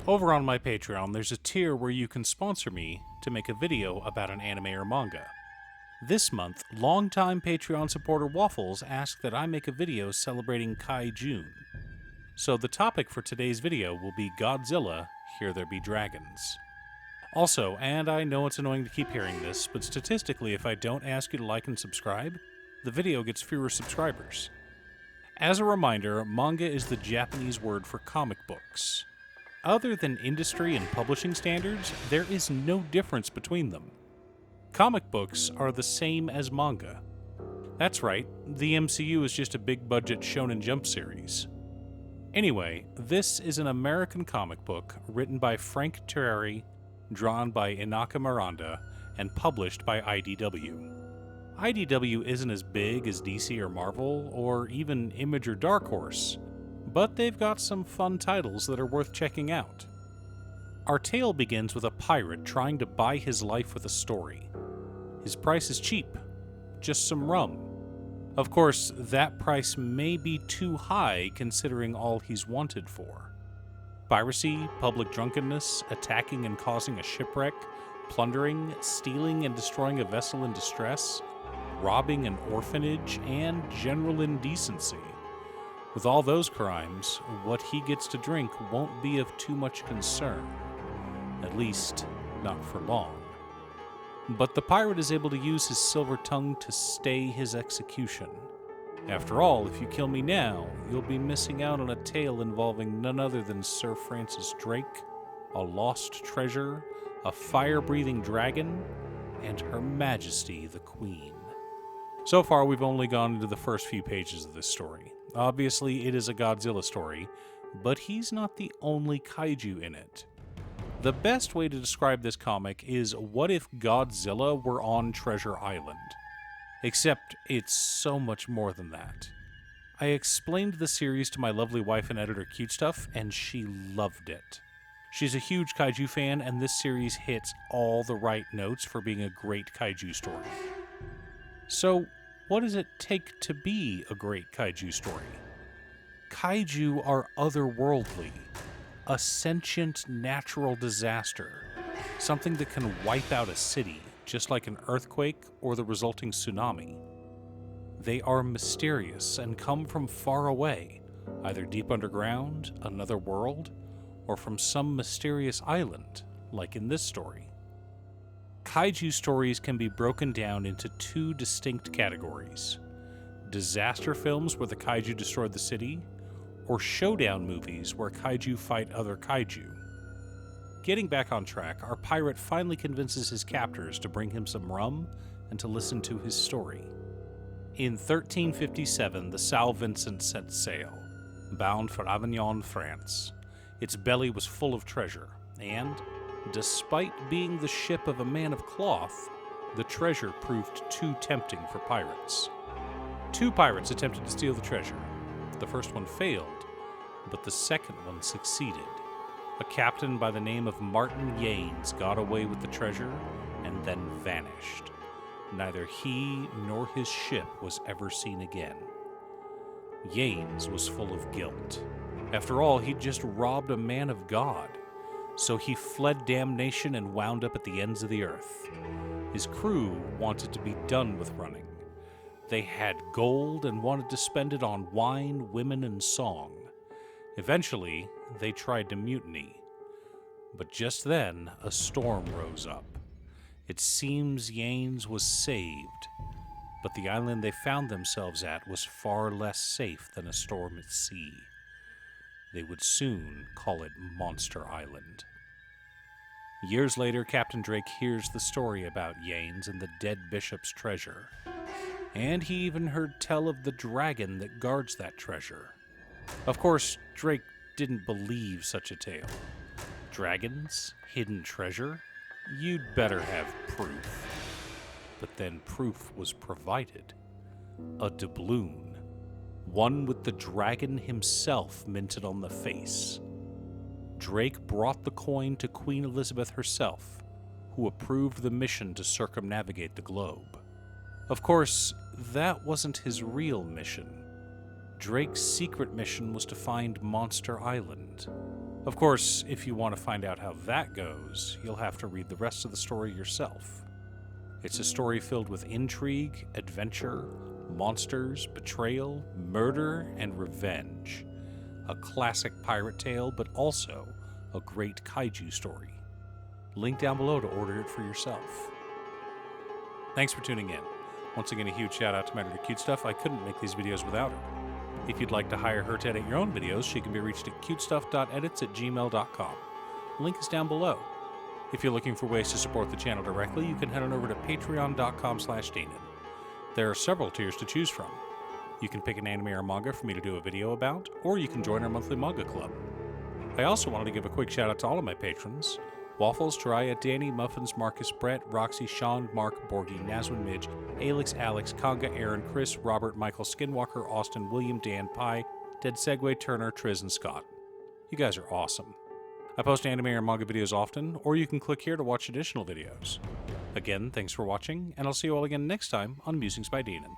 Over on my Patreon, there's a tier where you can sponsor me to make a video about an anime or manga. This month, longtime Patreon supporter Waffles asked that I make a video celebrating Kaiju. So the topic for today's video will be Godzilla, Here There Be Dragons. Also, and I know it's annoying to keep hearing this, but statistically if I don't ask you to like and subscribe, the video gets fewer subscribers. As a reminder, manga is the Japanese word for comic books. Other than industry and publishing standards, there is no difference between them. Comic books are the same as manga. That's right, the MCU is just a big-budget Shonen Jump series. Anyway, this is an American comic book written by Frank Terreri, drawn by Inaka Miranda, and published by IDW. IDW isn't as big as DC or Marvel, or even Image or Dark Horse, but they've got some fun titles that are worth checking out. Our tale begins with a pirate trying to buy his life with a story. His price is cheap, just some rum. Of course, that price may be too high considering all he's wanted for. Piracy, public drunkenness, attacking and causing a shipwreck, plundering, stealing and destroying a vessel in distress, robbing an orphanage, and general indecency. With all those crimes, what he gets to drink won't be of too much concern. At least, not for long. But the pirate is able to use his silver tongue to stay his execution. After all, if you kill me now, you'll be missing out on a tale involving none other than Sir Francis Drake, a lost treasure, a fire-breathing dragon, and Her Majesty the Queen. So far, we've only gone into the first few pages of this story. Obviously, it is a Godzilla story, but he's not the only kaiju in it. The best way to describe this comic is what if Godzilla were on Treasure Island? Except it's so much more than that. I explained the series to my lovely wife and editor Cutestuff, and she loved it. She's a huge kaiju fan, and this series hits all the right notes for being a great kaiju story. So, what does it take to be a great kaiju story? Kaiju are otherworldly, a sentient natural disaster, something that can wipe out a city, just like an earthquake or the resulting tsunami. They are mysterious and come from far away, either deep underground, another world, or from some mysterious island, like in this story. Kaiju stories can be broken down into two distinct categories: disaster films where the kaiju destroyed the city, or showdown movies where kaiju fight other kaiju. Getting back on track, our pirate finally convinces his captors to bring him some rum and to listen to his story. In 1357, the Saint Vincent set sail, bound for Avignon, France. Its belly was full of treasure, and, despite being the ship of a man of cloth, the treasure proved too tempting for pirates. Two pirates attempted to steal the treasure. The first one failed, but the second one succeeded. A captain by the name of Martin Yanes got away with the treasure and then vanished. Neither he nor his ship was ever seen again. Yanes was full of guilt. After all, he'd just robbed a man of God. So he fled damnation and wound up at the ends of the earth. His crew wanted to be done with running. They had gold and wanted to spend it on wine, women, and song. Eventually, they tried to mutiny. But just then, a storm rose up. It seems Yanes was saved, but the island they found themselves at was far less safe than a storm at sea. They would soon call it Monster Island. Years later, Captain Drake hears the story about Yanes and the dead bishop's treasure. And he even heard tell of the dragon that guards that treasure. Of course, Drake didn't believe such a tale. Dragons? Hidden treasure? You'd better have proof. But then proof was provided. A doubloon. One with the dragon himself minted on the face. Drake brought the coin to Queen Elizabeth herself, who approved the mission to circumnavigate the globe. Of course, that wasn't his real mission. Drake's secret mission was to find Monster Island. Of course, if you want to find out how that goes, you'll have to read the rest of the story yourself. It's a story filled with intrigue, adventure, monsters, betrayal, murder, and revenge. A classic pirate tale, but also a great kaiju story. Link down below to order it for yourself. Thanks for tuning in. Once again, a huge shout out to my editor Cute Stuff. I couldn't make these videos without her. If you'd like to hire her to edit your own videos, she can be reached at cutestuff.edits at gmail.com. Link is down below. If you're looking for ways to support the channel directly, you can head on over to patreon.com/Danon. There are several tiers to choose from. You can pick an anime or manga for me to do a video about, or you can join our monthly manga club. I also wanted to give a quick shout out to all of my patrons: Waffles, Taraya, Danny, Muffins, Marcus, Brett, Roxy, Sean, Mark, Borgie, Nazwin, Midge, Alix, Alex, Conga, Aaron, Chris, Robert, Michael, Skinwalker, Austin, William, Dan, Pye, Dead Segway, Turner, Triz, and Scott. You guys are awesome. I post anime or manga videos often, or you can click here to watch additional videos. Again, thanks for watching, and I'll see you all again next time on Musings by Danon.